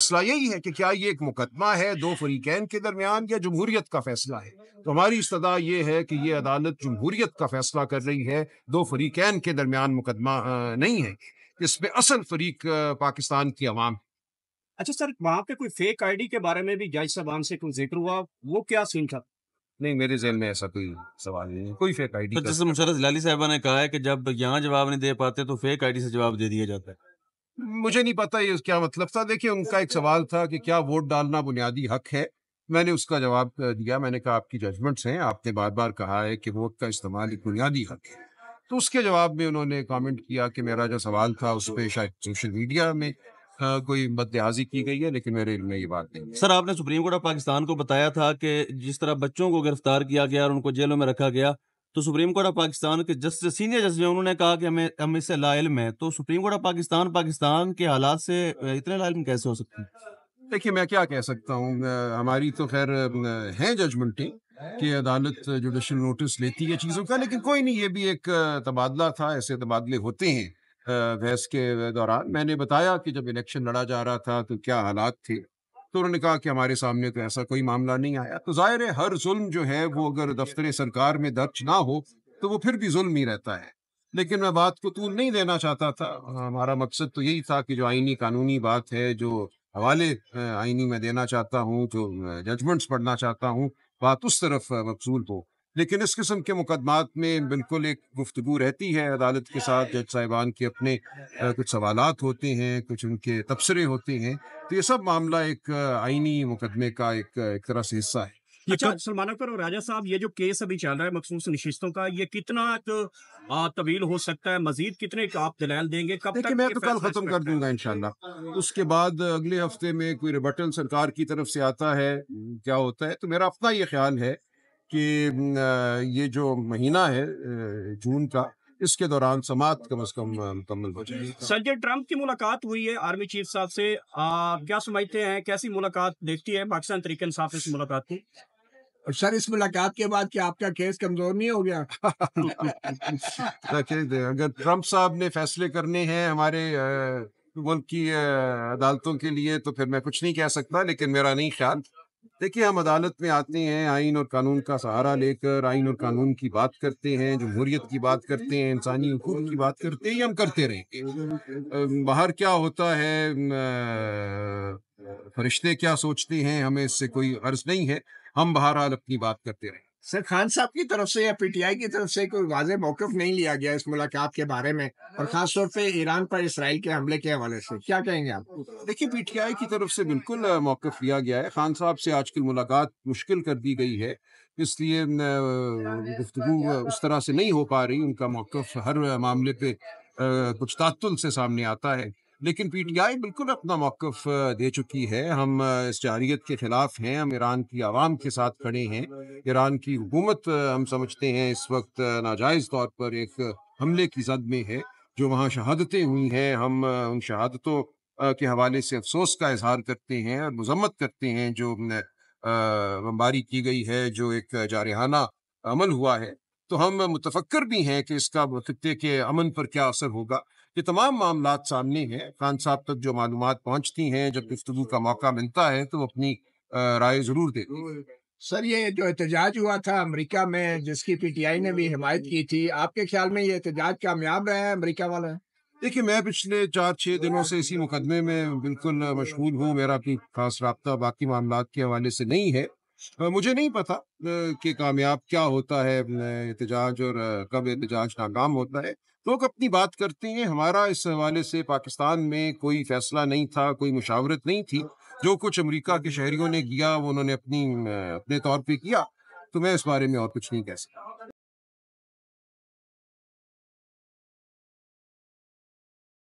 مسئلہ یہی ہے کہ کیا یہ ایک مقدمہ ہے دو فریقین کے درمیان یا جمہوریت کا فیصلہ ہے؟ تو ہماری استدعا یہ ہے کہ یہ عدالت جمہوریت کا فیصلہ کر رہی ہے، دو فریقین کے درمیان مقدمہ نہیں ہے۔ اس میں اصل فریق پاکستان کی عوام۔ اچھا سر، وہاں پہ کوئی فیک آئی ڈی کے بارے میں بھی جج صاحبان سے کوئی ذکر ہوا، وہ کیا سین تھا؟ نہیں، میرے ذہن میں ایسا کوئی سوال نہیں ہے، کوئی فیک آئی ڈی کا۔ جیسے مشرف جلالی صاحبہ نے کہا ہے کہ جب یہاں جواب نہیں دے پاتے تو فیک آئی ڈی سے جواب دے دیا جاتا ہے۔ مجھے نہیں پتا یہ کیا مطلب تھا۔ دیکھیے، ان کا ایک سوال تھا کہ کیا ووٹ ڈالنا بنیادی حق ہے؟ میں نے اس کا جواب دیا، میں نے کہا آپ کی ججمنٹس ہیں، آپ نے بار بار کہا ہے کہ ووٹ کا استعمال ایک بنیادی حق ہے۔ تو اس کے جواب میں انہوں نے کامنٹ کیا کہ میرا جو سوال تھا اس پہ شاید سوشل میڈیا میں کوئی بد لحاظی کی گئی ہے، لیکن میرے علم میں یہ بات نہیں ہے۔ سر، آپ نے سپریم کورٹ آف پاکستان کو بتایا تھا کہ جس طرح بچوں کو گرفتار کیا گیا اور ان کو جیلوں میں رکھا گیا، تو سپریم کورٹ آف پاکستان کے جسٹس سینئر جسٹس انہوں نے کہا کہ ہم اس سے لا علم ہیں، تو سپریم کورٹ آف پاکستان کے حالات سے اتنے لا علم کیسے ہو سکتے ہیں؟ دیکھیے، میں کیا کہہ سکتا ہوں، ہماری تو خیر ہیں ججمنٹیں کہ عدالت جوڈیشل نوٹس لیتی ہے چیزوں کا، لیکن کوئی نہیں، یہ بھی ایک تبادلہ تھا، ایسے تبادلے ہوتے ہیں بحث کے دوران۔ میں نے بتایا کہ جب الیکشن لڑا جا رہا تھا تو کیا حالات تھے، تو انہوں نے کہا کہ ہمارے سامنے تو ایسا کوئی معاملہ نہیں آیا۔ تو ظاہر ہے ہر ظلم جو ہے وہ اگر دفتر سرکار میں درج نہ ہو تو وہ پھر بھی ظلم ہی رہتا ہے، لیکن میں بات کو طول نہیں دینا چاہتا تھا۔ ہمارا مقصد تو یہی تھا کہ جو آئینی قانونی بات ہے، جو حوالے آئینی میں دینا چاہتا ہوں، جو ججمنٹس پڑھنا چاہتا ہوں، بات اس طرف مبذول ہو۔ لیکن اس قسم کے مقدمات میں بالکل ایک گفتگو رہتی ہے عدالت کے ساتھ، جج صاحبان کے اپنے کچھ سوالات ہوتے ہیں، کچھ ان کے تبصرے ہوتے ہیں، تو یہ سب معاملہ ایک آئینی مقدمے کا ایک طرح سے حصہ ہے۔ اچھا سلمان اکبر اور راجہ صاحب، یہ جو کیس ابھی چل رہا ہے مخصوص نشستوں کا، یہ کتنا طویل ہو سکتا ہے؟ مزید کتنے آپ دلائل دیں گے؟ کب دیکھیے، تک میں یہ تو کل فیصلہ ختم اس کر پہ دوں گا انشاءاللہ۔ اس کے بعد اگلے ہفتے میں کوئی ریبٹل سرکار کی طرف سے آتا ہے، کیا ہوتا ہے، تو میرا اپنا یہ خیال ہے کہ یہ جو مہینہ ہے جون کا، اس کے دوران سماعت کم از کم مکمل ہو جائے گی۔ صدر ٹرمپ کی ملاقات ہوئی ہے آرمی چیف صاحب سے، کیا سمجھتے ہیں کیسی ملاقات دیکھتی ہے پاکستان تحریک انصاف اس ملاقات کو؟ سر، اس ملاقات کے بعد کیا آپ کا کیس کمزور نہیں ہو گیا؟ اگر ٹرمپ صاحب نے فیصلے کرنے ہیں ہمارے ملک کی عدالتوں کے لیے تو پھر میں کچھ نہیں کہہ سکتا، لیکن میرا نہیں خیال۔ دیکھیے، ہم عدالت میں آتے ہیں آئین اور قانون کا سہارا لے کر، آئین اور قانون کی بات کرتے ہیں، جمہوریت کی بات کرتے ہیں، انسانی حقوق کی بات کرتے ہیں، یہ ہم کرتے رہیں گے۔ باہر کیا ہوتا ہے، فرشتے کیا سوچتے ہیں، ہمیں اس سے کوئی غرض نہیں ہے، ہم بہرحال اپنی بات کرتے رہیں۔ سر، خان صاحب کی طرف سے یا پی ٹی آئی کی طرف سے کوئی واضح موقف نہیں لیا گیا اس ملاقات کے بارے میں، اور خاص طور پہ ایران پر اسرائیل کے حملے کے حوالے سے کیا کہیں گے آپ؟ دیکھیے، پی ٹی آئی کی طرف سے بالکل موقف لیا گیا ہے۔ خان صاحب سے آج کل ملاقات مشکل کر دی گئی ہے، اس لیے گفتگو اس طرح سے نہیں ہو پا رہی۔ ان کا موقف ہر معاملے پہ کچھ تعطل سے سامنے آتا ہے، لیکن پی ٹی آئی بالکل اپنا موقف دے چکی ہے۔ ہم اس جارحیت کے خلاف ہیں، ہم ایران کی عوام کے ساتھ کھڑے ہیں۔ ایران کی حکومت ہم سمجھتے ہیں اس وقت ناجائز طور پر ایک حملے کی زد میں ہے، جو وہاں شہادتیں ہوئی ہیں۔ ہم ان شہادتوں کے حوالے سے افسوس کا اظہار کرتے ہیں اور مذمت کرتے ہیں جو بمباری کی گئی ہے، جو ایک جارحانہ عمل ہوا ہے۔ تو ہم متفکر بھی ہیں کہ اس کا خطے کے امن پر کیا اثر ہوگا۔ یہ تمام معاملات سامنے ہیں، خان صاحب تک جو معلومات پہنچتی ہیں، جب گفتگو کا موقع ملتا ہے تو وہ اپنی رائے ضرور دیتے ہیں۔ سر، یہ جو احتجاج ہوا تھا امریکہ میں، جس کی پی ٹی آئی نے بھی حمایت کی تھی، آپ کے خیال میں یہ احتجاج کامیاب رہا ہے امریکہ والا؟ دیکھیے، میں پچھلے 4-6 دنوں سے اسی مقدمے میں بالکل مشغول ہوں، میرا کوئی خاص رابطہ باقی معاملات کے حوالے سے نہیں ہے۔ مجھے نہیں پتا کہ کامیاب کیا ہوتا ہے احتجاج، اور کب احتجاج ناکام ہوتا ہے۔ لوگ اپنی بات کرتے ہیں، ہمارا اس حوالے سے پاکستان میں کوئی فیصلہ نہیں تھا، کوئی مشاورت نہیں تھی۔ جو کچھ امریکہ کے شہریوں نے کیا وہ انہوں نے اپنے طور پہ کیا، تو میں اس بارے میں اور کچھ نہیں کہہ سکتا۔